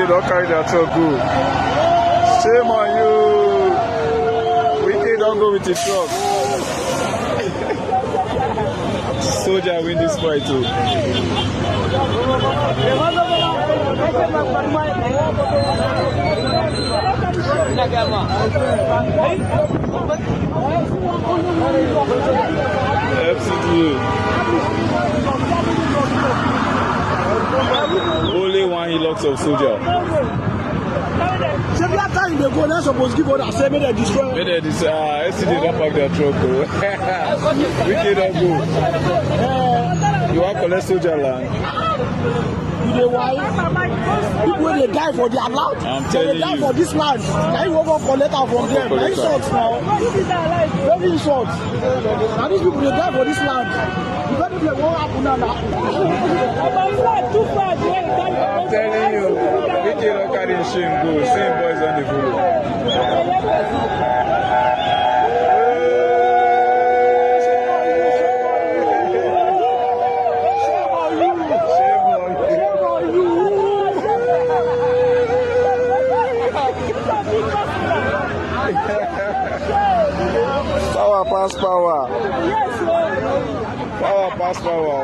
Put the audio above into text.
Wike don't carry that truck go. Shame on you. Wike don't go with the truck. Soldier win this fight too. FC2. Only one he locks of Soldier. So that time they go, they're supposed to give order, say, may they destroy. May they destroy. FC don't pack their truck. Wike don't go. You want to collect Soldier land? You know why? People when they die for their land, I'm telling they die you. for this land. Now you won't collect out from them. Now insults now. Very insults. Now these people they die for this land. You got to be what happen now. I'm telling you, Wike don't carry shame go. Same boys on the floor. Power pass power. Power pass power.